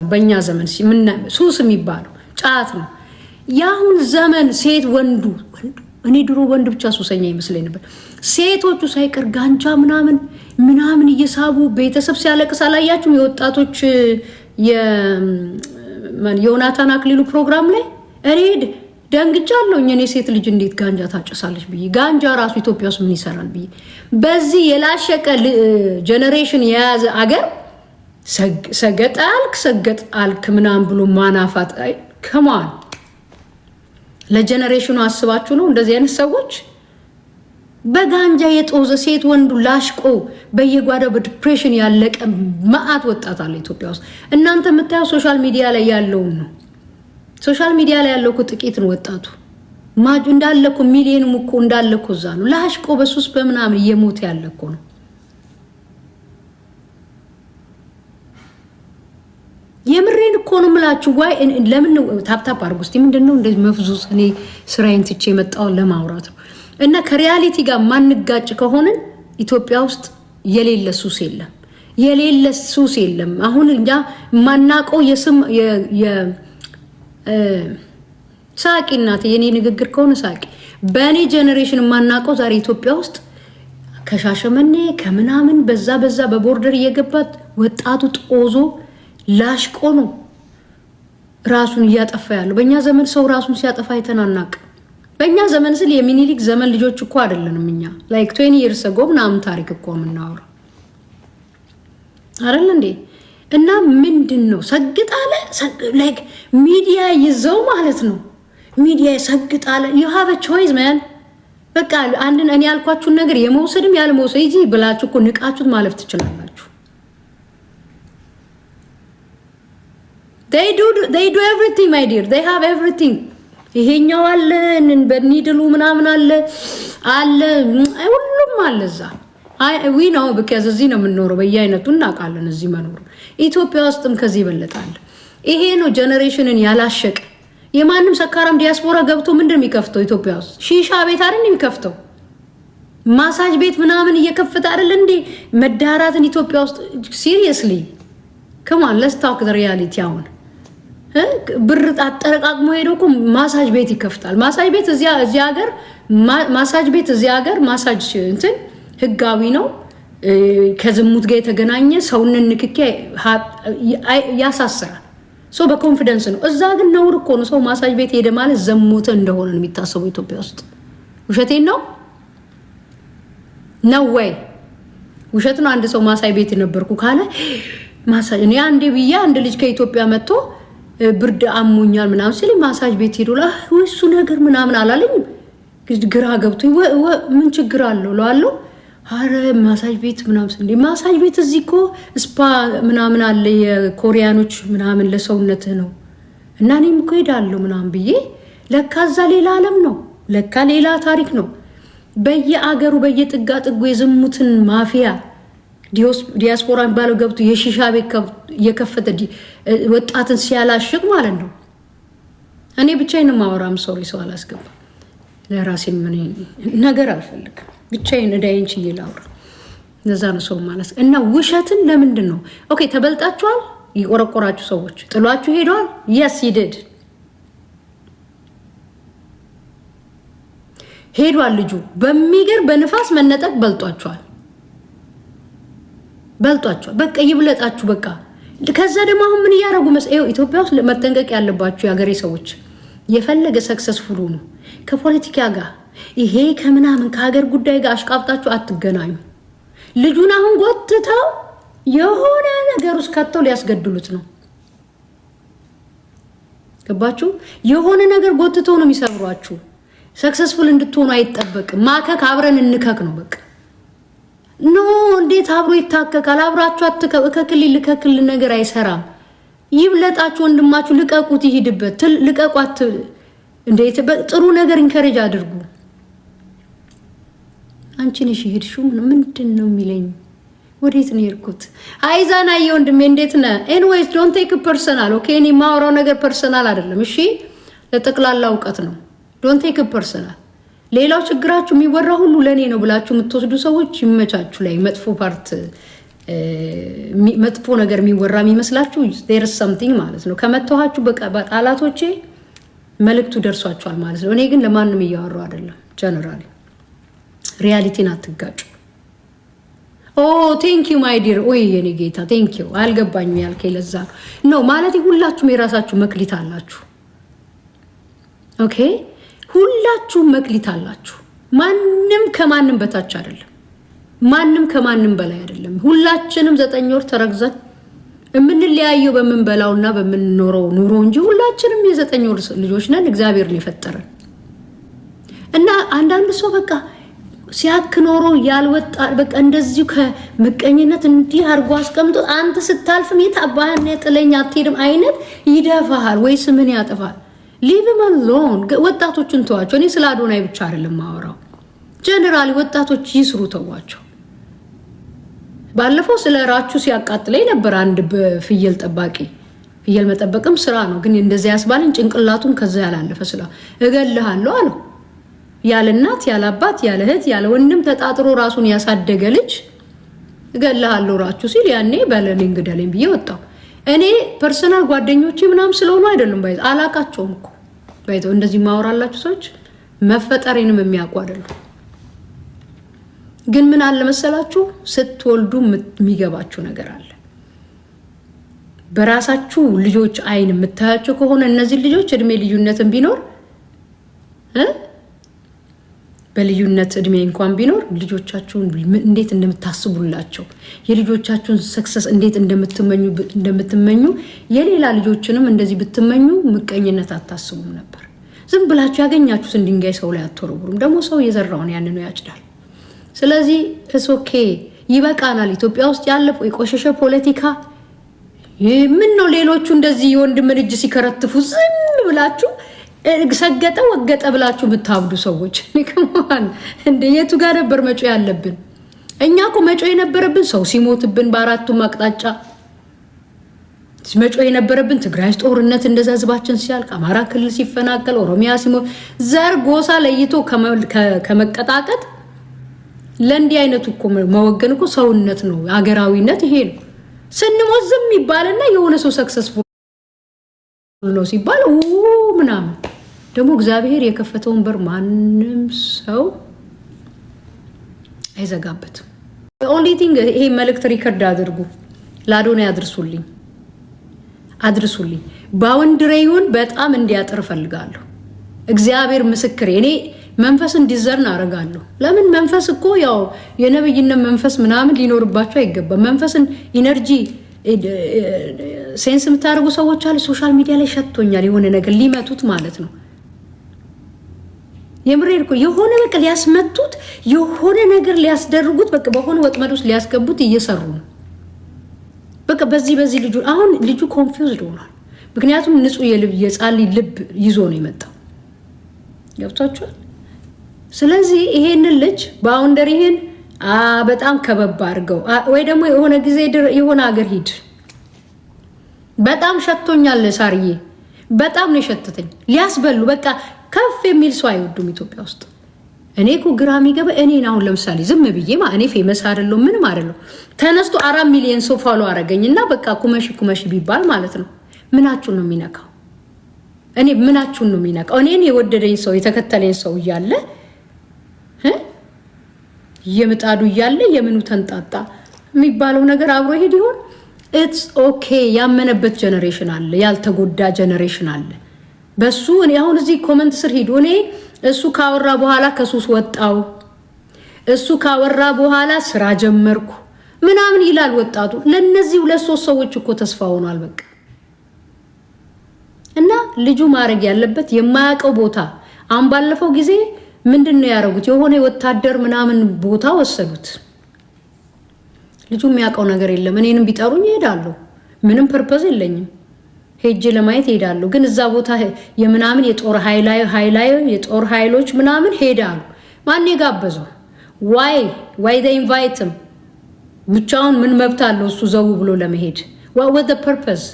በእኛ ዘመን ሱስ የሚባለው ጫት ነው። ያሁን ዘመን ሴት ወንዱ እኔ ድሮ ወንድ ብቻ ሱሰኛ ይመስለኝ ነበር። ሴቶቹ ሳይቀር ጋንጃ ምናምን እየሳቡ ቤተሰብ ሲያለቅስ አላያችሁም? የወጣቶች የዮናታን አክሊሉ ፕሮግራም ላይ እኔ ደንግጫለሁ። እኔ ሴት ልጅ እንዴት ጋንጃ ታጨሳለች ብዬ፣ ጋንጃ ራሱ ኢትዮጵያ ውስጥ ምን ይሰራል ብዬ። በዚህ የላሸቀ ጀነሬሽን የያዘ አገር ሰገጥ አልክ ምናምን ብሎ ማናፋት ከማን ለጀነሬሽኑ አስባችሁ ነው? እንደዚህ አይነት ሰዎች በጋንጃ የጦዘ ሴት ወንዱ ላሽቆ በየጓዳው በዲፕሬሽን ያለቀ መዓት ወጣት አለ ኢትዮጵያ ውስጥ። እናንተ የምታየው ሶሻል ሚዲያ ላይ ያለውን ነው። ሶሻል ሚዲያ ላይ ያለው እኮ ጥቂት ነው። ወጣቱ ማጁ እንዳለኮ ሚሊዮንም እኮ እንዳለኮ እዛ ነው። ላሽቆ በሱስ በምናምን እየሞተ ያለኮ ነው። የምሬን እኮ ነው የምላችሁ። ዋይ ለምን ታፕታፕ አድርጉ እስቲ። ምንድነው እንደዚህ መፍዙስ? እኔ ስራዬን ትቼ የመጣው ለማውራት ነው። እና ከሪያሊቲ ጋር ማንጋጭ ከሆነን ኢትዮጵያ ውስጥ የሌለ ሱስ የለም፣ የሌለ ሱስ የለም። አሁን እኛ ማናቀው የስም ሳቂ እናቴ፣ የኔ ንግግር ከሆነ ሳቂ። በእኔ ጀነሬሽን ማናቀው ዛሬ ኢትዮጵያ ውስጥ ከሻሸመኔ ከምናምን በዛ በቦርደር እየገባት ወጣቱ ጦዞ ላሽቆ ነው ራሱን እያጠፋ ያለው። በእኛ ዘመን ሰው ራሱን ሲያጠፋ አይተናናቅ። በእኛ ዘመን ስል የሚኒሊክ ዘመን ልጆች እኮ አይደለንም እኛ። ላይክ 20 years ago ምናምን ታሪክ እኮ የምናወራው አይደል እንዴ? እና ምንድን ነው ሰግጣለ ላይክ ሚዲያ ይዘው ማለት ነው። ሚዲያ ሰግጣለ you have a choice man። በቃ አንድን እኔ ያልኳችሁን ነገር የመውሰድም ያለመውሰድ ይጂ ብላችሁ እኮ ንቃችሁት ማለፍ ትችላላችሁ። they do everything my dear, they have everything። ይሄኛው አለ በኒድሉ ምናምን አለ ሁሉም አለ እዛ። we know because እዚህ ነው የምንኖረው፣ በየአይነቱ እናውቃለን እዚህ መኖር። ኢትዮጵያ ውስጥም ከዚህ ይበልጣል። ይሄ ነው ጀነሬሽንን ያላሸቀ። የማንም ሰካራም ዲያስፖራ ገብቶ ምንድን ነው የሚከፍተው? ኢትዮጵያ ውስጥ ሺሻ ቤት አይደል የሚከፍተው? ማሳጅ ቤት ምናምን እየከፈተ አይደል እንዴ መዳራትን ኢትዮጵያ ውስጥ? ሲሪየስሊ come on let's talk the reality። አሁን ብር አጠረቃቅሞ ሄዶ እኮ ማሳጅ ቤት ይከፍታል። ማሳጅ ቤት እዚህ ሀገር ማሳጅ ቤት እዚህ ሀገር ማሳጅ እንትን ህጋዊ ነው። ከዝሙት ጋር የተገናኘ ሰውንን ንክኪ ያሳስራል። ሰው በኮንፊደንስ ነው። እዛ ግን ነውር እኮ ነው። ሰው ማሳጅ ቤት ሄደ ማለት ዘሞተ እንደሆነ ነው የሚታሰበው ኢትዮጵያ ውስጥ። ውሸቴን ነው ነው ወይ ውሸት ነው? አንድ ሰው ማሳጅ ቤት ነበርኩ ካለ ማሳጅ እኔ አንዴ ብዬ አንድ ልጅ ከኢትዮጵያ መጥቶ ብርድ አሞኛል ምናምን ሲል ማሳጅ ቤት ሄዶላ ወይሱ ነገር ምናምን አላለኝም። ግራ ገብቶ ምን ችግር አለው ለዋለው። አረ ማሳጅ ቤት ምናምን እንዴ ማሳጅ ቤት እዚህ እኮ ስፓ ምናምን አለ የኮሪያኖች ምናምን ለሰውነትህ ነው። እና እኔም እኮ ሄዳለሁ ምናምን ብዬ ለካ እዛ ሌላ ዓለም ነው፣ ለካ ሌላ ታሪክ ነው። በየአገሩ በየጥጋ ጥጉ የዝሙትን ማፊያ ዲያስፖራ ባለው ገብቶ የሺሻ ቤት የከፈተ ወጣትን ሲያላሽቅ ማለት ነው። እኔ ብቻዬን ማወራም ሰው አላስገባ። ለራሴ ምን ነገር አልፈልግም። ብቻዬን እዳይን ችዬ ላውራ። ለዛ ነው ሰው ማለት። እና ውሸትን ለምንድን ነው ኦኬ ተበልጣችኋል? ይቆረቆራችሁ ሰዎች ጥሏችሁ ሄደዋል። yes he did ሄዷል። ልጁ በሚገር በንፋስ መነጠቅ በልጧችኋል። በቃ ይብለጣችሁ በቃ። ከዛ ደግሞ አሁን ምን እያደረጉ መስለው ኢትዮጵያ ውስጥ መጠንቀቅ ያለባችሁ የሀገሬ ሰዎች፣ የፈለገ ሰክሰስፉል ነው ከፖለቲካ ጋር ይሄ ከምናምን ከሀገር ጉዳይ ጋር አሽቃብጣችሁ አትገናኙ። ልጁን አሁን ጎትተው የሆነ ነገር ውስጥ ከተው ሊያስገድሉት ነው። ገባችሁ? የሆነ ነገር ጎትተው ነው የሚሰብሯችሁ። ሰክሰስፉል እንድትሆኑ አይጠበቅም። ማከክ አብረን እንከክ ነው በቃ። ኖ እንዴት አብሮ ይታከካል? አብራችሁ አትከው። ልከክል ነገር አይሰራም። ይብለጣችሁ ወንድማችሁ፣ ልቀቁት፣ ይሄድበት፣ ልቀቋት። እንዴት ጥሩ ነገር ኢንከሬጅ አድርጉ። አንቺ ነሽ ይሄድሽው ምንድን ነው የሚለኝ? ወዴት ነው የሄድኩት? አይዛና ወንድሜ እንዴት ነህ? ኤኒዌይስ ዶንት ቴክ ፐርሰናል ኦኬ። እኔ ማወራው ነገር ፐርሰናል አይደለም እሺ፣ ለጠቅላላ እውቀት ነው። ዶንት ቴክ ፐርሰናል። ሌላው ችግራችሁ የሚወራ ሁሉ ለኔ ነው ብላችሁ የምትወስዱ ሰዎች ይመቻችሁ። ላይ መጥፎ ፓርት መጥፎ ነገር የሚወራ የሚመስላችሁ there is something ማለት ነው። ከመተዋችሁ በቃላቶቼ መልእክቱ ደርሷችኋል ማለት ነው። እኔ ግን ለማንም እያወራው አይደለም። ጀነራሊ ሪያሊቲን አትጋጩ። ኦ ቴንክ ዩ ማይ ዲር ኦይ የኔ ጌታ ቴንክ ዩ አልገባኝም ያልከኝ ለዛ ነው ማለት ሁላችሁም የራሳችሁ መክሊት አላችሁ። ኦኬ ሁላችሁም መክሊት አላችሁ። ማንም ከማንም በታች አይደለም። ማንም ከማንም በላይ አይደለም። ሁላችንም 9 ወር ተረግዘን የምንለያየው በምንበላውና በምንኖረው ኑሮ እንጂ ሁላችንም የ9 ወር ልጆች ነን። እግዚአብሔር ነው የፈጠረን። እና አንዳንድ ሰው በቃ ሲያክ ኖሮ ያልወጣ በቃ እንደዚሁ ከምቀኝነት እንዲህ አርጎ አስቀምጦ አንተ ስታልፍም የታባህና የጥለኛ አትሄድም አይነት ይደፋሃል ወይ ስምን ያጠፋል። ሊቭ ማሎን ወጣቶችን ተዋቸው። እኔ ስለ አዶናይ ብቻ አይደለም ማወራው። ጀነራሊ ወጣቶች ይስሩ ተዋቸው። ባለፈው ስለ ራቹ ሲያቃጥለኝ ነበር አንድ በፍየል ጠባቂ። ፍየል መጠበቅም ስራ ነው፣ ግን እንደዚያ ያስባልን ጭንቅላቱን ከዛ ያላለፈ ስላ እገልሃለሁ አለው። ያለ እናት ያለ አባት ያለ እህት ያለ ወንድም ተጣጥሮ ራሱን ያሳደገ ልጅ እገልሃለሁ ራቹ ሲል ያኔ በለልኝ ግደለኝ ብዬ ወጣው። እኔ ፐርሰናል ጓደኞቼ ምናም ስለሆኑ አይደለም ባይዘ አላቃቸውም እኮ ባይዘ እንደዚህ ማወራላችሁ ሰዎች መፈጠሬንም የሚያውቁ አይደለም። ግን ምን አለ መሰላችሁ ስትወልዱ የሚገባችሁ ነገር አለ። በራሳችሁ ልጆች አይን የምታያቸው ከሆነ እነዚህ ልጆች እድሜ ልዩነትን ቢኖር በልዩነት እድሜ እንኳን ቢኖር ልጆቻችሁን እንዴት እንደምታስቡላቸው የልጆቻችሁን ሰክሰስ እንዴት እንደምትመኙ የሌላ ልጆችንም እንደዚህ ብትመኙ ምቀኝነት አታስቡም ነበር። ዝም ብላችሁ ያገኛችሁትን ድንጋይ ሰው ላይ አትወረውሩም። ደግሞ ሰው የዘራውን ያንኑ ያጭዳል። ስለዚህ ኦኬ ይበቃናል። ኢትዮጵያ ውስጥ ያለ የቆሸሸ ፖለቲካ ምን ነው? ሌሎቹ እንደዚህ የወንድምን እጅ ሲከረትፉ ዝም ብላችሁ ሰገጠ ወገጠ ብላችሁ ብታብዱ ሰዎች ከማን እንደ የቱ ጋር ነበር መጮ ያለብን? እኛ እኮ መጮ የነበረብን ሰው ሲሞትብን በአራቱም አቅጣጫ መጮ የነበረብን ትግራይ ጦርነት እንደዛ ህዝባችን ሲያልቅ፣ አማራ ክልል ሲፈናቀል፣ ኦሮሚያ ሲሞት ዘር ጎሳ ለይቶ ከመቀጣቀጥ ለእንዲህ አይነቱ እኮ መወገን እኮ ሰውነት ነው፣ ሀገራዊነት ይሄ ነው። ስንሞት ዝም ይባልና የሆነ ሰው ሰክሰስፉል ነው ሲባል ምናምን ደግሞ እግዚአብሔር የከፈተውን በር ማንም ሰው አይዘጋበትም። ኦንሊ ቲንግ ይሄ መልእክት ሪከርድ አድርጉ፣ ለአዶናይ አድርሱልኝ። ባውንድሪውን በጣም እንዲያጥር ፈልጋለሁ። እግዚአብሔር ምስክሬ እኔ መንፈስ እንዲዘርን አረጋለሁ። ለምን መንፈስ እኮ ያው የነብይነት መንፈስ ምናምን ሊኖርባቸው አይገባም። መንፈስን ኢነርጂ ሴንስ የምታደርጉ ሰዎች አለ ሶሻል ሚዲያ ላይ ሸቶኛል የሆነ ነገር ሊመቱት ማለት ነው። የምሬድ እኮ የሆነ በቃ ሊያስመቱት የሆነ ነገር ሊያስደርጉት በቃ በሆነ ወጥመድ ውስጥ ሊያስገቡት እየሰሩ ነው። በቃ በዚህ ልጁ አሁን ልጁ ኮንፊውዝድ ሆኗል። ምክንያቱም ንጹህ የጻሊ ልብ ይዞ ነው የመጣው። ገብቷችኋል? ስለዚህ ይሄንን ልጅ ባውንደሪህን በጣም ከበባ አድርገው ወይ ደግሞ የሆነ ጊዜ የሆነ ሀገር ሂድ። በጣም ሸቶኛል ሳርዬ፣ በጣም ነው የሸተተኝ። ሊያስበሉ በቃ ከፍ የሚል ሰው አይወዱም ኢትዮጵያ ውስጥ። እኔ እኮ ግራ የሚገባ እኔን አሁን ለምሳሌ ዝም ብዬ እኔ ፌመስ አይደለሁ ምንም አይደለሁ ተነስቶ 4 ሚሊዮን ሰው ፎሎ አረገኝና በቃ ኩመሽ ቢባል ማለት ነው ምናችሁን ነው የሚነካው? እኔ ምናችሁን ነው የሚነካው? እኔን የወደደኝ ሰው የተከተለኝ ሰው እያለ የምጣዱ እያለ የምኑ ተንጣጣ የሚባለው ነገር አብሮ ሄድ ይሆን? ኢትስ ኦኬ። ያመነበት ጀነሬሽን አለ፣ ያልተጎዳ ጀነሬሽን አለ። በሱ እኔ አሁን እዚህ ኮመንት ስር ሄዱ እኔ እሱ ካወራ በኋላ ከሱስ ወጣው፣ እሱ ካወራ በኋላ ስራ ጀመርኩ ምናምን ይላል ወጣቱ። ለነዚህ 2-3 ሰዎች እኮ ተስፋ ሆኗል በቃ። እና ልጁ ማድረግ ያለበት የማያውቀው ቦታ አሁን ባለፈው ጊዜ ምንድነው ያደረጉት? የሆነ ወታደር ምናምን ቦታ ወሰዱት። ልጁ የሚያውቀው ነገር የለም። እኔንም ቢጠሩኝ እሄዳለሁ፣ ምንም ፐርፐዝ የለኝም፣ ሄጄ ለማየት እሄዳለሁ። ግን እዛ ቦታ የምናምን የጦር የጦር ኃይሎች ምናምን ሄዳሉ። ማን የጋበዘው? ዋይ they invite him? ብቻውን ምን መብት አለው እሱ ዘው ብሎ ለመሄድ? what the purpose?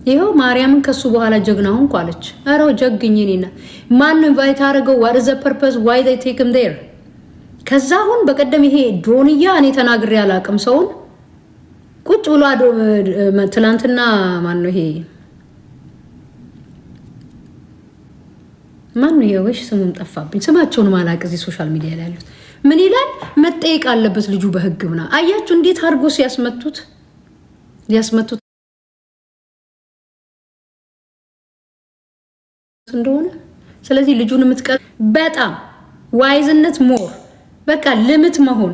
ይሄው ማርያምን ከሱ በኋላ ጀግና ሆንኩ አለች። አረው ጀግኝ ነኝና ማን ኢንቫይት አረገው? what is the purpose? why they take him there? ከዛ አሁን በቀደም ይሄ ዶንያ እኔ ተናግሬ አላቅም። ሰውን ቁጭ ብሎ ትላንትና ማን ነው ይሄ ማን ነው ወሽ ስሙን ጠፋብኝ። ስማቸውን ማላቅ እዚህ ሶሻል ሚዲያ ላይ ያሉት ምን ይላል? መጠየቅ አለበት ልጁ በህግ ምና። አያችሁ እንዴት አድርጎ ሲያስመቱት እንደሆነ። ስለዚህ ልጁን የምትቀር በጣም ዋይዝነት ሞር በቃ ልምት መሆን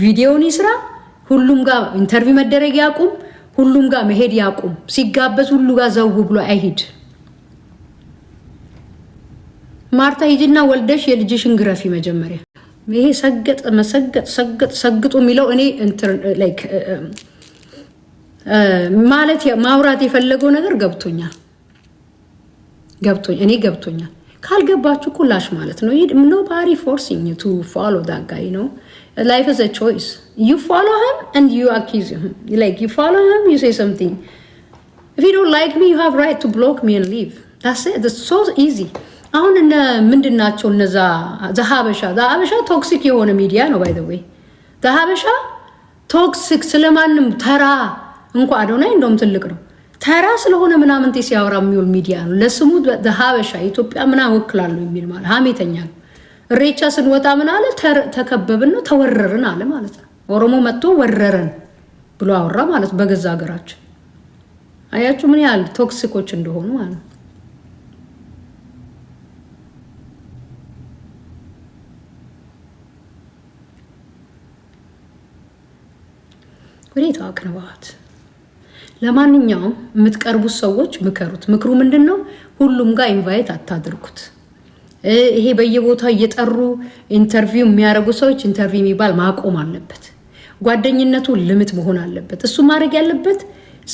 ቪዲዮውን ይስራ። ሁሉም ጋር ኢንተርቪው መደረግ ያቁም። ሁሉም ጋር መሄድ ያቁም። ሲጋበዝ ሁሉ ጋር ዘው ብሎ አይሄድ። ማርታ ሂጂና ወልደሽ የልጅሽን ግረፊ መጀመሪያ። ይሄ ሰግጡ የሚለው እኔ ላይክ ማለት ማውራት የፈለገው ነገር ገብቶኛል። ካልገባችሁ ኩላሽ ማለት ነው። nobody forcing you to follow that guy, you know. Life is a choice. You follow him and you accuse him. You follow him, you say something. If you don't like me, you have right to block me and leave. That's it. That's so easy. አሁን ምንድናቸው እነዛ ዘሀበሻ ቶክሲክ የሆነ ሚዲያ ነው። by the way ዘሀበሻ ቶክሲክ ስለማንም ተራ እንኳን አዶናይ እንደውም ትልቅ ነው። ተራ ስለሆነ ምናምን ሲያወራ የሚውል ሚዲያ ነው። ለስሙ ዘሀበሻ ኢትዮጵያ ምናምን ወክላለሁ የሚል ማለት ሀሜተኛ ነው። ሬቻ ስንወጣ ምን አለ? ተከበብን ነው ተወረርን አለ ማለት ነው። ኦሮሞ መጥቶ ወረረን ብሎ አወራ ማለት በገዛ ሀገራችን። አያችሁ ምን ያህል ቶክሲኮች እንደሆኑ ማለት ነው። ወዴት አቅርባት። ለማንኛውም የምትቀርቡት ሰዎች ምከሩት። ምክሩ ምንድነው? ሁሉም ጋር ኢንቫይት አታድርጉት። ይሄ በየቦታው እየጠሩ ኢንተርቪው የሚያደርጉ ሰዎች ኢንተርቪው የሚባል ማቆም አለበት። ጓደኝነቱ ልምት መሆን አለበት። እሱ ማድረግ ያለበት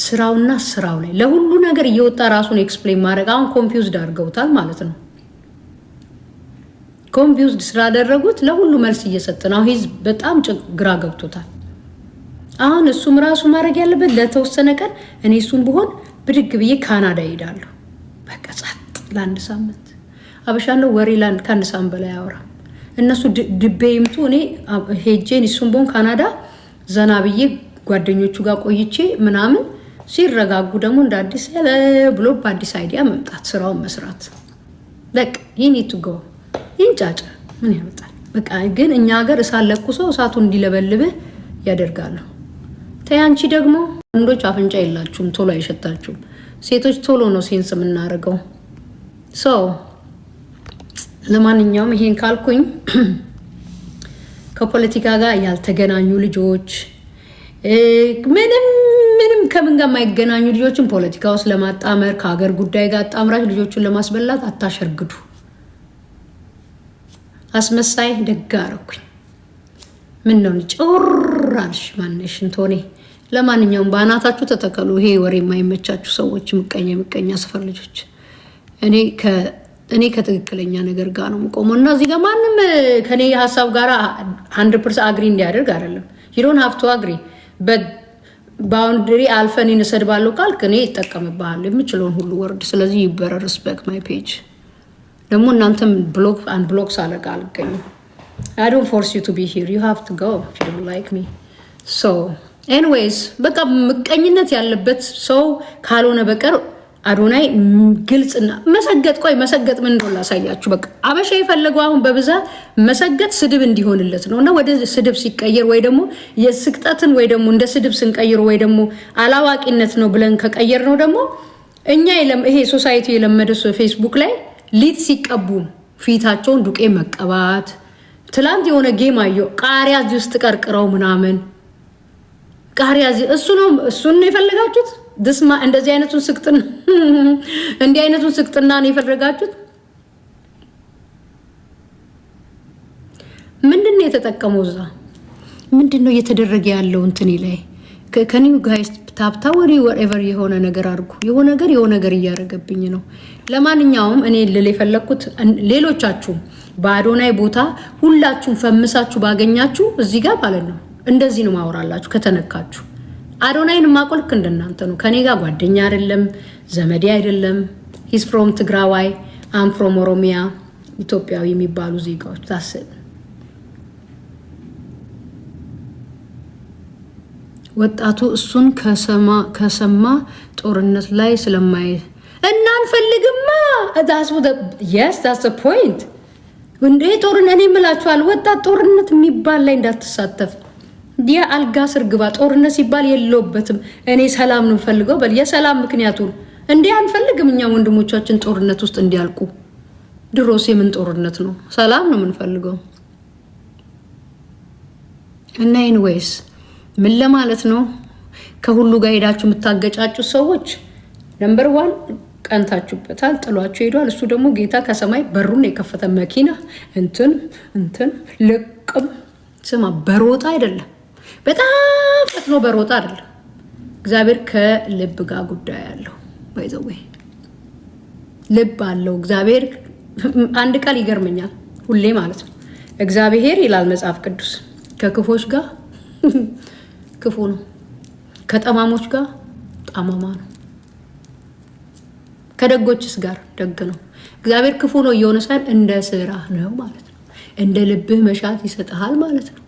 ስራውና ስራው ላይ ለሁሉ ነገር እየወጣ ራሱን ኤክስፕሌን ማድረግ። አሁን ኮንፊውዝድ አድርገውታል ማለት ነው። ኮንፊውዝድ ስላደረጉት ለሁሉ መልስ እየሰጠ ነው። ህዝብ በጣም ግራ ገብቶታል። አሁን እሱም ራሱ ማድረግ ያለበት ለተወሰነ ቀን እኔ እሱም ብሆን ብድግ ብዬ ካናዳ እሄዳለሁ። በቃ ጸጥ ለአንድ ሳምንት አበሻለሁ። ወሬ ከአንድ ሳምንት በላይ አወራም። እነሱ ድቤ ይምጡ። እኔ ሄጄን እሱም ብሆን ካናዳ ዘና ብዬ ጓደኞቹ ጋር ቆይቼ ምናምን ሲረጋጉ ደግሞ እንደ አዲስ ብሎ በአዲስ አይዲያ መምጣት፣ ስራውን መስራት። በቃ ይኒቱ ጎ ይንጫጫ ምን ያመጣል? በቃ ግን እኛ ሀገር እሳት ለኩሶ እሳቱ እንዲለበልብህ ያደርጋሉ። ታያንቺ ደግሞ ወንዶች አፍንጫ የላችሁም፣ ቶሎ አይሸታችሁም። ሴቶች ቶሎ ነው ሴንስ የምናደርገው። ለማንኛውም ይሄን ካልኩኝ ከፖለቲካ ጋር ያልተገናኙ ልጆች ምንም ከምን ጋር የማይገናኙ ልጆችን ፖለቲካ ውስጥ ለማጣመር ከሀገር ጉዳይ ጋር አጣምራች ልጆቹን ለማስበላት አታሸርግዱ። አስመሳይ ደግ አደረኩኝ። ምን ነው ጮራልሽ ማነሽ እንቶኔ። ለማንኛውም በአናታችሁ ተተከሉ። ይሄ ወሬ የማይመቻችሁ ሰዎች፣ ምቀኛ ሰፈር ልጆች፣ እኔ ከትክክለኛ ነገር ጋር ነው የምቆመው እና እዚህ ጋር ማንም ከኔ ሀሳብ ጋር 100% አግሪ እንዲያደርግ አይደለም። you don't have to agree but boundary አልፈን እንሰድባለሁ ካልክ እኔ ይጠቀምብሃል የምችለውን ሁሉ ወርድ። ስለዚህ you better respect my page። ደግሞ እናንተም ብሎክ ሳለቃ አልገኝም። I don't force you to be here. You have to go if you don't like me. So anyways በቃ ምቀኝነት ያለበት ሰው ካልሆነ በቀር አዶናይ ግልጽና መሰገጥ ምን እንደሆነ ላሳያችሁ። በቃ አበሻ የፈለገው አሁን በብዛት መሰገጥ ስድብ እንዲሆንለት ነውና ወደ ስድብ ሲቀየር ወይ ደግሞ የስቅጠትን ወይ ደግሞ እንደ ስድብ ስንቀይር ወይ ደግሞ አላዋቂነት ነው ብለን ከቀየር ነው ደግሞ እኛ ይሄ ሶሳይቲ የለመደው ፌስቡክ ላይ ሊጥ ሲቀቡ ፊታቸውን ዱቄ መቀባት። ትላንት የሆነ ጌም አየሁ። ቃሪያ እዚህ ውስጥ ቀርቅረው ምናምን ቃሪያ እሱን ነው የፈለጋችሁት? ድስማ እንደዚህ አይነቱን ስቅጥና እንዲህ አይነቱን ስቅጥና ነው የፈለጋችሁት? ምንድነው የተጠቀመው? እዛ ምንድነው እየተደረገ ያለው? እንትኔ ላይ ከኒው ጋይስ ታፕታ ወሪ whatever የሆነ ነገር አድርጉ። የሆነ ነገር እያደረገብኝ ነው። ለማንኛውም እኔ ልል የፈለኩት ሌሎቻችሁ በአዶናይ ቦታ ሁላችሁም ፈምሳችሁ ባገኛችሁ እዚህ ጋር ማለት ነው እንደዚህ ነው ማወራላችሁ። ከተነካችሁ አዶናይን ማቆልክ እንደናንተ ነው። ከኔ ጋር ጓደኛ አይደለም፣ ዘመዴ አይደለም። he's from ትግራዋይ I'm from ኦሮሚያ ኢትዮጵያዊ የሚባሉ ዜጋዎች ታስብ ወጣቱ እሱን ከሰማ ጦርነት ላይ ስለማይ እና አንፈልግማ that's the point እንዴ ጦርነት እኔ እምላችኋለሁ ወጣት ጦርነት የሚባል ላይ እንዳትሳተፍ አልጋ ስር ግባ ጦርነት ሲባል የለውበትም እኔ ሰላም ነው ፈልገው በል የሰላም ምክንያቱን እንዴ አንፈልግም እኛ ወንድሞቻችን ጦርነት ውስጥ እንዲያልቁ ድሮስ የምን ጦርነት ነው ሰላም ነው የምንፈልገው እና anyways ምን ለማለት ነው ከሁሉ ጋር ሄዳችሁ የምታገጫጩ ሰዎች ነምበር 1 ቀንታችሁበታል ጥሏችሁ ሄዷል እሱ ደግሞ ጌታ ከሰማይ በሩን የከፈተ መኪና እንትን ልቅም ስማ በሮጣ አይደለም በጣም ፈጥኖ በሮጣ አይደለም እግዚአብሔር ከልብ ጋር ጉዳይ ያለው by the way ልብ አለው እግዚአብሔር አንድ ቃል ይገርመኛል ሁሌ ማለት ነው እግዚአብሔር ይላል መጽሐፍ ቅዱስ ከክፎች ጋር ክፉ ነው ከጠማሞች ጋር ጠማማ ነው ከደጎችስ ጋር ደግ ነው እግዚአብሔር ክፉ ነው እየሆነ ሳይሆን እንደ ስራ ነው ማለት ነው እንደ ልብህ መሻት ይሰጣል ማለት ነው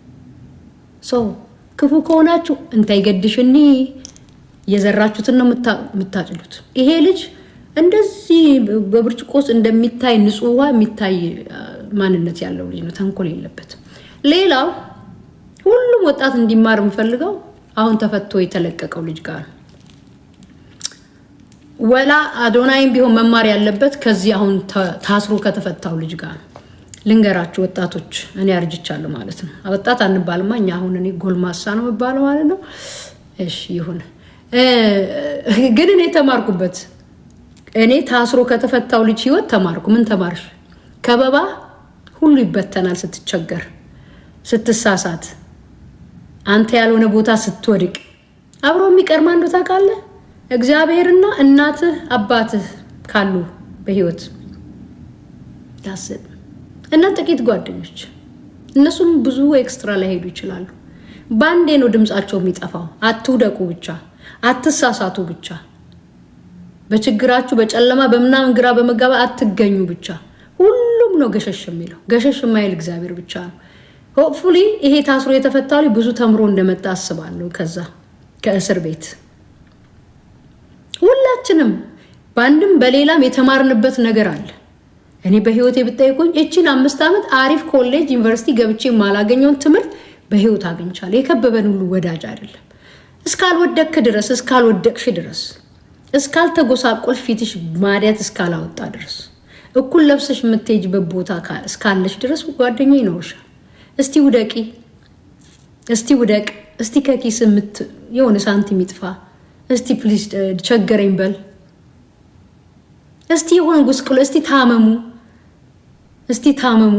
ክፉ ከሆናችሁ እንታይ ገድሽኒ የዘራችሁትን ነው የምታጭሉት ይሄ ልጅ እንደዚህ በብርጭቆስ እንደሚታይ ንጹህ ውሃ የሚታይ ማንነት ያለው ልጅ ነው ተንኮል የለበትም ሌላው ሁሉም ወጣት እንዲማር የምፈልገው አሁን ተፈቶ የተለቀቀው ልጅ ጋር ወላ አዶናይም ቢሆን መማር ያለበት ከዚህ አሁን ታስሮ ከተፈታው ልጅ ጋር ልንገራችሁ ወጣቶች እኔ አርጅቻለሁ ማለት ነው ወጣት አንባልማ እኛ አሁን እኔ ጎልማሳ ነው መባለው ማለት ነው እሺ ይሁን ግን እኔ ተማርኩበት እኔ ታስሮ ከተፈታው ልጅ ህይወት ተማርኩ ምን ተማርሽ ከበባ ሁሉ ይበተናል ስትቸገር ስትሳሳት አንተ ያልሆነ ቦታ ስትወድቅ አብሮ የሚቀርማ እንደው ታውቃለህ እግዚአብሔርና እናትህ አባትህ ካሉ በህይወት ታስብ እና ጥቂት ጓደኞች እነሱም ብዙ ኤክስትራ ላይ ሄዱ ይችላሉ ባንዴ ነው ድምጻቸው የሚጠፋው አትውደቁ ብቻ አትሳሳቱ ብቻ በችግራችሁ በጨለማ በመናም ግራ በመጋባ አትገኙ ብቻ ሁሉም ነው ገሸሽ የሚለው ገሸሽ የማይል እግዚአብሔር ብቻ ነው ሆፕፉሊ ይሄ ታስሮ የተፈታው ብዙ ተምሮ እንደመጣ አስባለሁ ከዛ ከእስር ቤት ሁላችንም ባንድም በሌላም የተማርንበት ነገር አለ እኔ በህይወቴ ብታይቆኝ እቺን 5 አመት አሪፍ ኮሌጅ ዩኒቨርሲቲ ገብቼ ማላገኘውን ትምህርት በህይወት አግኝቻለሁ የከበበን ሁሉ ወዳጅ አይደለም እስካልወደቅክ ድረስ እስካልወደቅሽ ድረስ እስካልተጎሳቆልሽ ፊትሽ ማዲያት እስካላወጣ ድረስ እኩል ለብሰሽ የምትሄጂበት ቦታ እስካለሽ ድረስ ጓደኛ ይኖርሻል እስቲ ውደቅ እስቲ ከኪስ የሆነ ሳንቲም ይጥፋ እስቲ ፕሊዝ ቸገረኝ በል እስቲ የሆነ ጉስቁል እስቲ ታመሙ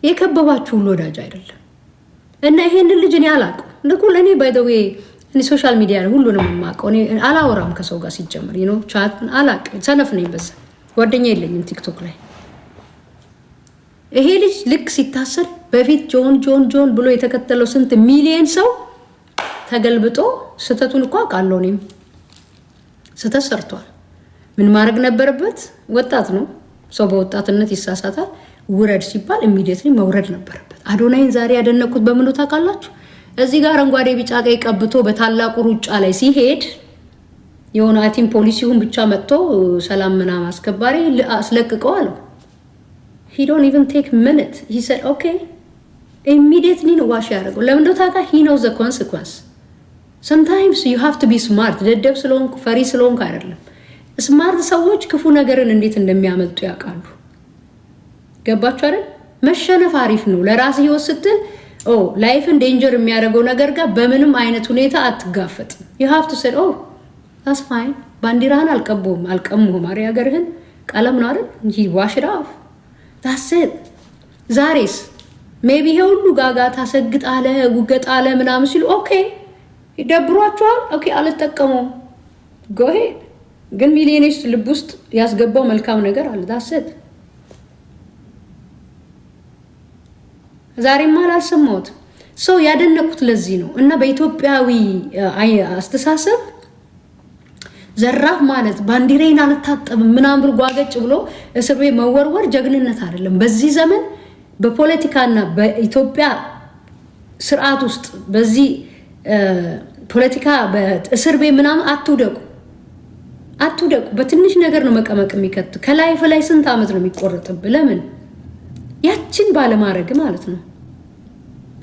የከበባችሁ ሁሉ ወዳጅ አይደለም እና ይሄን ልጅ እኔ አላውቅም ለኔ ባይ ዘ ዌይ እኔ ሶሻል ሚዲያ ላይ ሁሉንም ማቀው እኔ አላወራም ከሰው ጋር ሲጀምር ቻት አላውቅም ሰነፍ ነኝ በዛ ጓደኛ የለኝም ቲክቶክ ላይ ይሄ ልጅ ልክ ሲታሰር በፊት ጆን ብሎ የተከተለው ስንት ሚሊዮን ሰው ተገልብጦ ስተቱን እኮ አውቃለሁ እኔም ስተሰርቷል ምን ማድረግ ነበረበት ወጣት ነው ሰው በወጣትነት ይሳሳታል ውረድ ሲባል ኢሚዲየትሊ መውረድ ነበረበት አዶናይን ዛሬ ያደነቁት በምኑ ታውቃላችሁ እዚህ ጋር አረንጓዴ ቢጫ ቀይ ቀብቶ በታላቁ ሩጫ ላይ ሲሄድ የሆነ አቲም ፖሊሲውን ብቻ መጥቶ ሰላም ምናምን አስከባሪ አስለቅቀው አለው he don't even take a minute he said okay immediately ነው ዋሽ ያደረገው ለምን ነው ታውቃ he knows the consequence sometimes you have to be smart ደደብ ስለሆንኩ ፈሪ ስለሆንኩ አይደለም ስማርት ሰዎች ክፉ ነገርን እንዴት እንደሚያመጡ ያውቃሉ ገባችሁ አይደል መሸነፍ አሪፍ ነው ለራስ ህይወት ስትል ላይፍን ዴንጀር የሚያደርገው ነገር ጋር በምንም አይነት ሁኔታ አትጋፈጥ you have to say that's fine ባንዲራህን አልቀሙህም ማሪ ሀገርህን ቀለም ነው አይደል እንጂ wash it off that's it ዛሬስ ሜቢ ሁሉ ጋጋታ ሰግጣለ ጉገጣለ ምናምን ሲሉ ኦኬ ይደብሯቸዋል ኦኬ አልተጠቀመው go ahead ግን ሚሊዮኔስ ልብ ውስጥ ያስገባው መልካም ነገር አለ that's it ዛሬማ አላልሰማሁት ሰው ያደነቁት ለዚህ ነው እና በኢትዮጵያዊ አስተሳሰብ ዘራፍ ማለት ባንዲራዬን አልታጠብም ምናምን ብር ጓገጭ ብሎ እስር ቤት መወርወር ጀግንነት አይደለም በዚህ ዘመን በፖለቲካና በኢትዮጵያ ስርዓት ውስጥ በዚህ ፖለቲካ በእስር ቤት ምናምን አትውደቁ። በትንሽ ነገር ነው መቀመቅ የሚከት ከላይፍ ላይ ስንት ዓመት ነው የሚቆረጥብህ? ለምን ያችን ባለማድረግ ማለት ነው።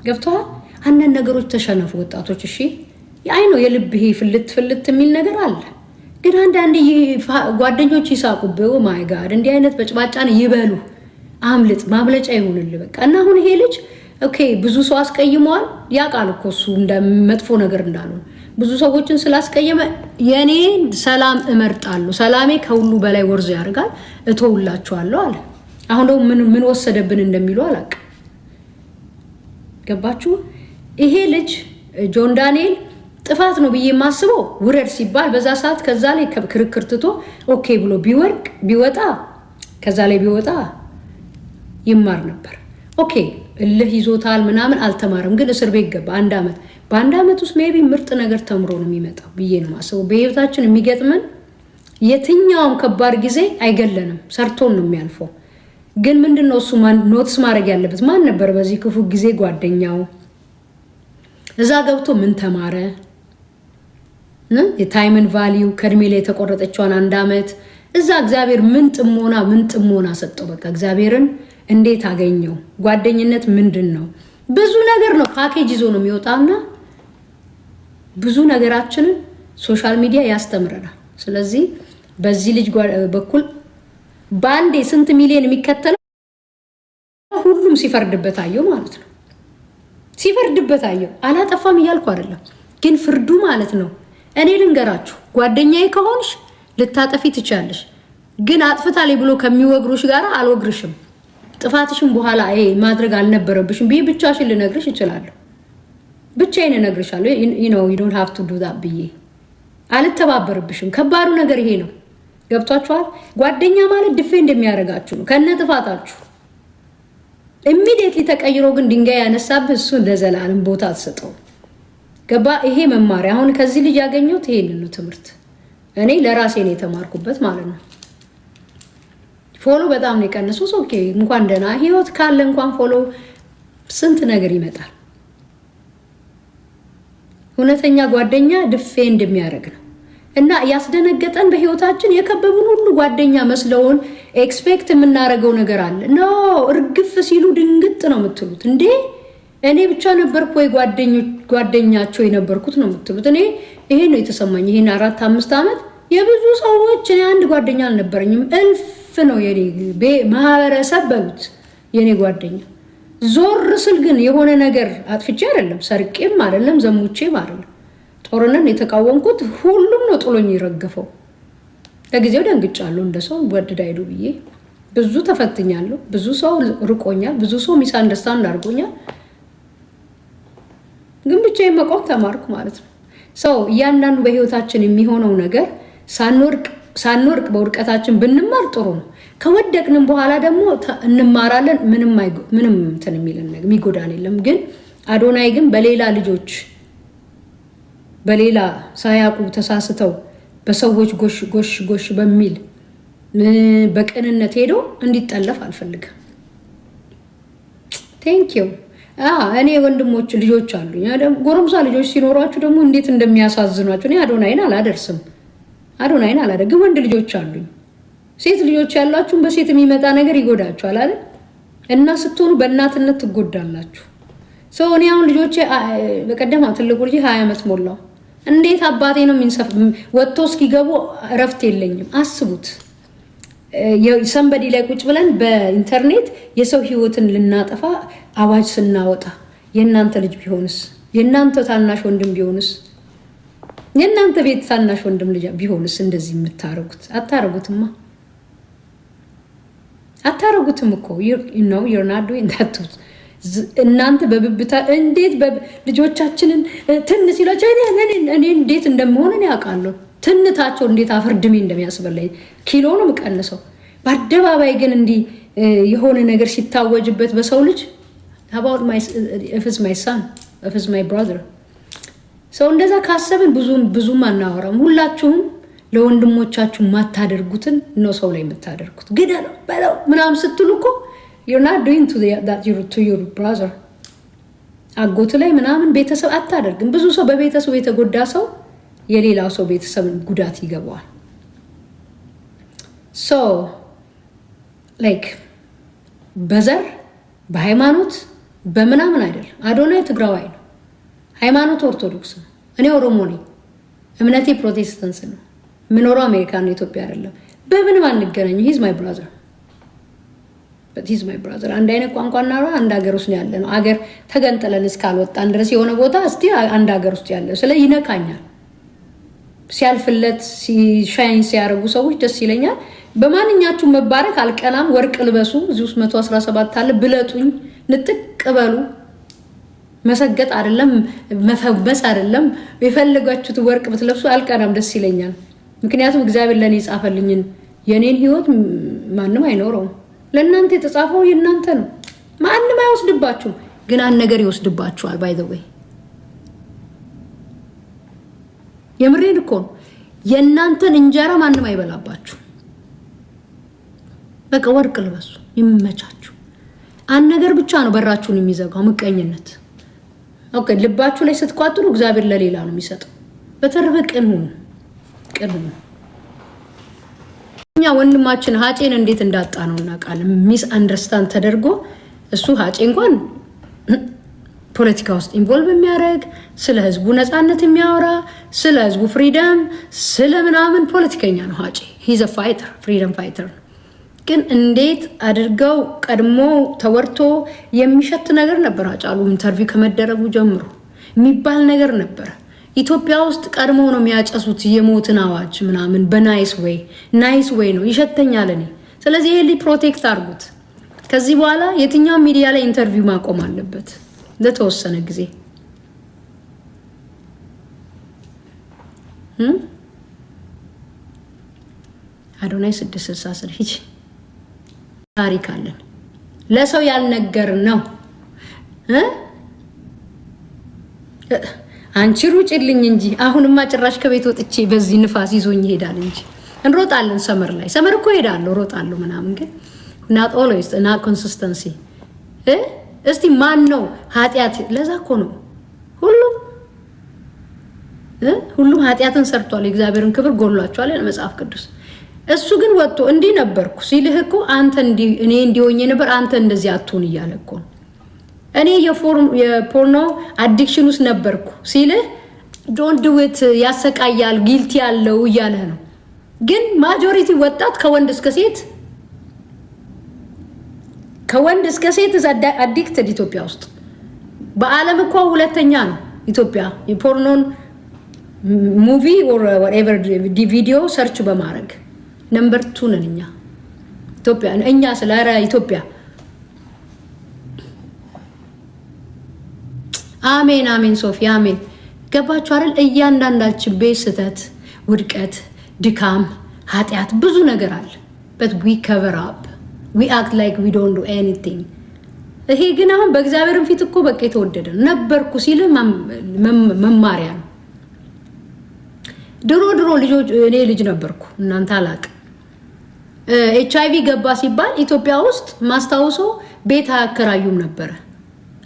ገብቶሃል? አንዳንድ ነገሮች ተሸነፉ ወጣቶች። እሺ አይ ነው የልብህ ፍልት የሚል ነገር አለ። ግን አንዳንድ ጓደኞች ይሳቁብህ። ኦ ማይ ጋድ እንዲህ አይነት በጭባጫን ይበሉ። አምልጥ ማምለጫ ይሆንልህ በቃ። እና አሁን ይሄ ልጅ ኦኬ ብዙ ሰው አስቀይመዋል። ያውቃል እኮ እሱ እንደመጥፎ ነገር እንዳልሆነ ብዙ ሰዎችን ስላስቀየመ የኔ ሰላም እመርጣለሁ፣ ሰላሜ ከሁሉ በላይ ወርዞ ያደርጋል፣ እተውላችኋለሁ አለ። አሁን ደግሞ ምን ወሰደብን እንደሚሉ አላውቅም። ገባችሁ? ይሄ ልጅ ጆን ዳንኤል ጥፋት ነው ብዬ የማስበው ውረድ ሲባል በዛ ሰዓት ከዛ ላይ ክርክር ትቶ ኦኬ ብሎ ቢወጣ ከዛ ላይ ቢወጣ ይማር ነበር። ኦኬ እልህ ይዞታል ምናምን አልተማረም፣ ግን እስር ቤት ገባ 1 ዓመት። በ1 ዓመት ውስጥ ሜቢ ምርጥ ነገር ተምሮ ነው የሚመጣው ብዬ ነው የማስበው። በህይወታችን የሚገጥመን የትኛውም ከባድ ጊዜ አይገለንም፣ ሰርቶን ነው የሚያልፈው። ግን ምንድነው እሱ ኖትስ ማድረግ ያለበት ማን ነበር በዚህ ክፉ ጊዜ ጓደኛው? እዛ ገብቶ ምን ተማረ? የታይምን ቫሊዩ ከእድሜ ላይ የተቆረጠችዋን 1 ዓመት እዛ እግዚአብሔር ምን ጥሞና ሰጠው። በቃ እግዚአብሔርን እንዴት አገኘው? ጓደኝነት ምንድን ነው? ብዙ ነገር ነው ፓኬጅ ይዞ ነው የሚወጣና ብዙ ነገራችንን ሶሻል ሚዲያ ያስተምረናል። ስለዚህ በዚህ ልጅ በኩል ባንዴ ስንት ሚሊዮን የሚከተለው ሁሉም ሲፈርድበት አየው ማለት ነው። ሲፈርድበት አየው። አላጠፋም እያልኩ አይደለም፣ ግን ፍርዱ ማለት ነው። እኔ ልንገራችሁ፣ ጓደኛዬ ከሆንሽ ልታጠፊ ትቻለሽ፣ ግን አጥፍታለች ብሎ ከሚወግሩሽ ጋር አልወግርሽም። ጥፋትሽን በኋላ ማድረግ አልነበረብሽም ብዬ ብቻሽን ልነግርሽ እችላለሁ። ብቻዬን እነግርሻለሁ። you don't have to do that ብዬ አልተባበርብሽም። ከባዱ ነገር ይሄ ነው። ገብቷችኋል? ጓደኛ ማለት ዲፌንድ የሚያደርጋችሁ ነው ከነ ጥፋታችሁ። ኢሚዲየትሊ ተቀይሮ ግን ድንጋይ ያነሳብህ እሱን ለዘላለም ቦታ አትሰጠው። ገባ? ይሄ መማሪያ አሁን ከዚህ ልጅ ያገኘሁት ይሄንን ነው ትምህርት። እኔ ለራሴ ነው የተማርኩበት ማለት ነው። ፎሎ በጣም ነው የቀነሱት። ኦኬ እንኳን ደህና ህይወት ካለ እንኳን ፎሎ ስንት ነገር ይመጣል። እውነተኛ ጓደኛ ዲፌንድ የሚያደርግ ነው እና ያስደነገጠን በህይወታችን የከበቡን ሁሉ ጓደኛ መስለውን ኤክስፔክት የምናደርገው ነገር አለ። ኖ እርግፍ ሲሉ ድንግጥ ነው የምትሉት። እንዴ እኔ ብቻ ነበርኩ ወይ ጓደኛቸው የነበርኩት ነው የምትሉት። እኔ ይሄ ነው የተሰማኝ። ይሄን 4-5 ዓመት የብዙ ሰዎች እኔ አንድ ጓደኛ አልነበረኝም። እልፍ ነው የኔ ማህበረሰብ በሉት የኔ ጓደኛ። ዞር ስል ግን የሆነ ነገር አጥፍቼ አይደለም፣ ሰርቄም አይደለም፣ ዘሙቼም አይደለም። ጦርነን የተቃወምኩት ሁሉም ነው ጥሎኝ ይረገፈው። ለጊዜው ደንግጫለሁ፣ እንደ ሰው ወድዳይዱ ብዬ ብዙ ተፈትኛለሁ። ብዙ ሰው ርቆኛል፣ ብዙ ሰው ሚስ አንደርስታንድ አድርጎኛል። ግን ብቻዬን መቆም ተማርኩ ማለት ነው። ሰው እያንዳንዱ በህይወታችን የሚሆነው ነገር ሳንወርቅ በውድቀታችን ብንማር ጥሩ ነው። ከወደቅንም በኋላ ደግሞ እንማራለን። ምንም እንትን የሚለን ነገር የሚጎዳን የለም። ግን አዶናይ ግን በሌላ ልጆች በሌላ ሳያውቁ ተሳስተው በሰዎች ጎሽ በሚል በቅንነት ሄዶ እንዲጠለፍ አልፈልግም። ቴንኪው። እኔ ወንድሞች ልጆች አሉኝ። ጎረምሳ ልጆች ሲኖሯችሁ ደግሞ እንዴት እንደሚያሳዝኗችሁ። እኔ አዶናይን አላደርስም፣ ግን ወንድ ልጆች አሉኝ። ሴት ልጆች ያላችሁን በሴት የሚመጣ ነገር ይጎዳችኋል አይደል? እና ስትሆኑ በእናትነት ትጎዳላችሁ። ሰው እኔ አሁን ልጆቼ በቀደማ ትልቁ ልጅ 20 ዓመት ሞላው። እንዴት አባቴ ነው የሚንሰፍ ወጥቶ እስኪገቡ እረፍት የለኝም። አስቡት ሰንበዲ ላይ ቁጭ ብለን በኢንተርኔት የሰው ህይወትን ልናጠፋ አዋጅ ስናወጣ የእናንተ ልጅ ቢሆንስ? የእናንተ ታናሽ ወንድም ቢሆንስ? የእናንተ ቤት ታናሽ ወንድም ልጅ ቢሆንስ? እንደዚህ የምታረጉት አታረጉትም እኮ you're not doing that too። እናንተ በብብታ እንዴት ልጆቻችንን ትን ሲላቸው እኔ እንዴት እንደምሆን እኔ አውቃለሁ። ትንታቸው እንዴት አፈርድሜ እንደሚያስበላኝ ኪሎ ነው የምቀንሰው። በአደባባይ ግን እንዲህ የሆነ ነገር ሲታወጅበት በሰው ልጅ about my if it's my son if it's my brother ሰው እንደዛ ካሰብን ብዙም አናወራም። ሁላችሁም ለወንድሞቻችሁ ማታደርጉትን ነው ሰው ላይ የምታደርጉት። ግደለው በለው ምናምን ስትሉ እኮ you're not doing to your brother። አጎት ላይ ምናምን ቤተሰብ አታደርግም። ብዙ ሰው በቤተሰቡ የተጎዳ ሰው የሌላው ሰው ቤተሰብ ጉዳት ይገባዋል። ሶ ላይክ በዘር በሃይማኖት በምናምን አይደለም። አዶናይ ትግራዋይ ነው፣ ሃይማኖት ኦርቶዶክስ ነው። እኔ ኦሮሞ ነኝ፣ እምነቴ ፕሮቴስታንት ነው። የምኖረው አሜሪካ ነው፣ ኢትዮጵያ አይደለም። በምንም አንገናኝ። ሂዝ ማይ ብራዘር ሂዝ ማይ ብራዘር። አንድ አይነት ቋንቋና አንድ ሀገር ውስጥ ያለ ነው። አገር ተገንጥለን እስካልወጣን ድረስ የሆነ ቦታ እስቲ አንድ ሀገር ውስጥ ያለ ስለ ይነካኛል። ሲያልፍለት ሲሻይን ሲያደርጉ ሰዎች ደስ ይለኛል። በማንኛችሁም መባረክ አልቀናም። ወርቅ ልበሱ። እዚህ ውስጥ 117 አለ። ብለጡኝ፣ ንጥቅ በሉ። መሰገጥ አይደለም መፈበስ አይደለም። የፈለጋችሁት ወርቅ ብትለብሱ አልቀናም፣ ደስ ይለኛል። ምክንያቱም እግዚአብሔር ለኔ ጻፈልኝን የኔን ህይወት ማንም አይኖረውም። ለእናንተ የተጻፈው የእናንተ ነው። ማንም አይወስድባችሁም፣ ግን አንድ ነገር ይወስድባችኋል። ባይ ዘ ዌይ የምሬን እኮ ነው። የእናንተን እንጀራ ማንም አይበላባችሁ። በቃ ወርቅ ልበሱ፣ ይመቻችሁ። አንድ ነገር ብቻ ነው በራችሁን የሚዘጋው፣ ምቀኝነት። ኦኬ ልባችሁ ላይ ስትቋጥሩ እግዚአብሔር ለሌላ ነው የሚሰጠው። በተረፈ ቅን ሁኑ፣ ቅን ሁኑ። እኛ ወንድማችን ሀጬን እንዴት እንዳጣ ነው እናውቃለን። ሚስ አንደርስታንድ ተደርጎ እሱ ሀጬ እንኳን ፖለቲካ ውስጥ ኢንቮልቭ የሚያደርግ ስለ ህዝቡ ነፃነት የሚያወራ ስለ ህዝቡ ፍሪደም ስለ ምናምን ፖለቲከኛ ነው ሀጬ። ሂዝ አ ፋይተር፣ ፍሪደም ፋይተር። ግን እንዴት አድርገው ቀድሞ ተወርቶ የሚሸት ነገር ነበር። ሃጫሉ ኢንተርቪው ከመደረጉ ጀምሮ የሚባል ነገር ነበር። ኢትዮጵያ ውስጥ ቀድሞ ነው የሚያጨሱት የሞትን አዋጅ ምናምን በናይስ ዌይ ነው ይሸተኛል እኔ። ስለዚህ ይሄ ፕሮቴክት አድርጉት። ከዚህ በኋላ የትኛው ሚዲያ ላይ ኢንተርቪው ማቆም አለበት ለተወሰነ ጊዜ። አዶናይ 660 ሂጅ። ታሪክ አለን ለሰው ያልነገር ነው። አንቺ ሩጭልኝ እንጂ አሁንማ ጭራሽ ከቤት ወጥቼ በዚህ ንፋስ ይዞኝ ይሄዳል እንጂ እንሮጣለን። ሰመር ላይ ሰመር እኮ ሄዳለሁ ሮጣለሁ ምናምን፣ ግን not always not consistency። እስቲ ማን ነው ኃጢአት? ለዛ እኮ ነው ሁሉም ኃጢአትን ሰርቷል፣ የእግዚአብሔርን ክብር ጎሏቸዋል መጽሐፍ ቅዱስ። እሱ ግን ወጥቶ እንዲህ ነበርኩ ሲልህ እኮ አንተ እንዲህ እኔ እንዲሆኜ ነበር አንተ እንደዚህ አትሁን እያለ እኮ ነው። እኔ የፖርኖ አዲክሽን ውስጥ ነበርኩ ሲልህ ዶንት ዱ ኢት ያሰቃያል ጊልቲ ያለው እያለ ነው። ግን ማጆሪቲ ወጣት ከወንድ እስከ ሴት አዲክትድ ኢትዮጵያ ውስጥ። በዓለም እኮ ሁለተኛ ነው ኢትዮጵያ የፖርኖን ሙቪ ኦር whatever ቪዲዮ ሰርች በማድረግ ነምበር 2 ነን እኛ ኢትዮጵያ። እኛ ስለራ ኢትዮጵያ አሜን አሜን ሶፊያ አሜን። ገባችሁ አይደል? እያንዳንዳችን በስተት ውድቀት፣ ድካም፣ ኃጢአት ብዙ ነገር አለ። but we cover up, we act like we don't do anything። ይሄ ግን አሁን በእግዚአብሔርም ፊት እኮ በቃ የተወደደ ነበርኩ ሲል መማሪያ ነው። ድሮ ልጆች እኔ ልጅ ነበርኩ እናንተ አላቅ HIV ገባ ሲባል ኢትዮጵያ ውስጥ ማስታውሶ ቤት አከራዩም ነበር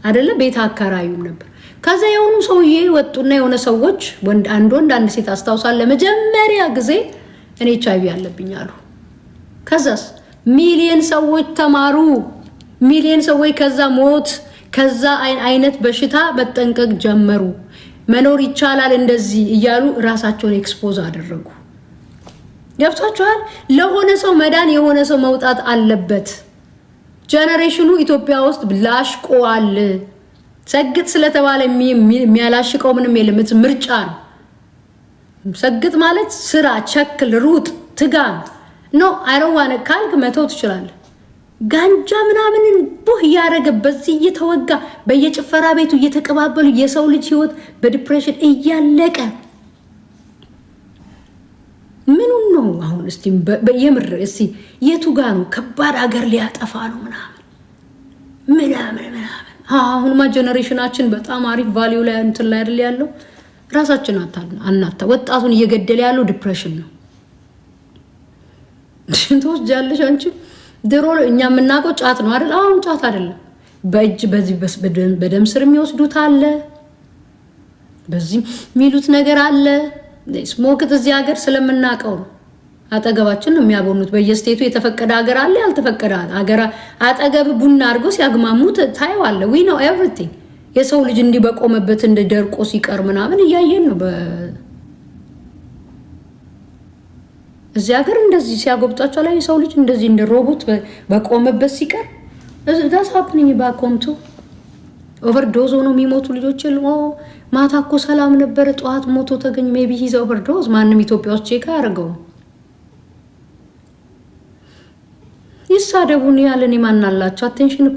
አይደለ? ቤት አከራዩም ነበር። ከዛ የሆኑ ሰውዬ ወጡና የሆነ ሰዎች አንድ ወንድ አንድ ሴት አስታውሳለሁ ለመጀመሪያ ጊዜ እኔ HIV አለብኝ አሉ። ከዛስ ሚሊየን ሰዎች ተማሩ። ሚሊየን ሰዎች ከዛ ሞት ከዛ አይነት በሽታ መጠንቀቅ ጀመሩ። መኖር ይቻላል እንደዚህ እያሉ ራሳቸውን ኤክስፖዝ አደረጉ። ገብቷችኋል? ለሆነ ሰው መዳን የሆነ ሰው መውጣት አለበት። ጀነሬሽኑ ኢትዮጵያ ውስጥ ላሽቆዋል። ሰግጥ ስለተባለ የሚያላሽቀው ምንም የለም። ምርጫ ነው። ሰግጥ ማለት ስራ፣ ቸክል፣ ሩጥ፣ ትጋም ነው። አይሮዋን ካልክ መተው ትችላለህ። ጋንጃ ምናምንን ቡህ ያረገ በዚህ እየተወጋ በየጭፈራ ቤቱ እየተቀባበሉ የሰው ልጅ ህይወት በዲፕሬሽን እያለቀ ምኑ ነው አሁን? እስቲ በየምር እስቲ የቱ ጋር ነው ከባድ አገር ሊያጠፋ ነው ምናምን። አሁንማ ጀነሬሽናችን በጣም አሪፍ ቫልዩ ላይ እንትን ላይ አይደል ያለው። ራሳችን አናታ ወጣቱን እየገደለ ያለው ዲፕሬሽን ነው። ትወስጃለሽ አንቺ። ድሮ እኛ የምናውቀው ጫት ነው አይደል? አሁን ጫት አይደለም። በእጅ በዚህ በደም ስር የሚወስዱት አለ። በዚህ ሚሉት ነገር አለ። ስሞክት እዚህ ሀገር ስለምናቀው ነው። አጠገባችን ነው የሚያቦኑት። በየስቴቱ የተፈቀደ ሀገር አለ፣ ያልተፈቀደ ሀገር አጠገብ ቡና አድርገው ሲያግማሙት ታየዋለህ። ዊ ነው ኤቭሪቲንግ። የሰው ልጅ እንዲህ በቆመበት እንደ ደርቆ ሲቀር ምናምን እያየን ነው። እዚህ ሀገር እንደዚህ ሲያጎብጧቸው ላይ የሰው ልጅ እንደዚህ እንደ ሮቦት በቆመበት ሲቀር ዳስ ሃፕኒንግ ባኮምቱ ኦቨርዶዝ ሆኖ የሚሞቱ ልጆች የሉም። ማታ እኮ ሰላም ነበረ፣ ጠዋት ሞቶ ተገኝ። ሜቢ ሂዝ ኦቨርዶዝ። ማንም ኢትዮጵያ ውስጥ ቼክ አያደርገውም። ይሳደቡን ያለን ማናላቸው አቴንሽን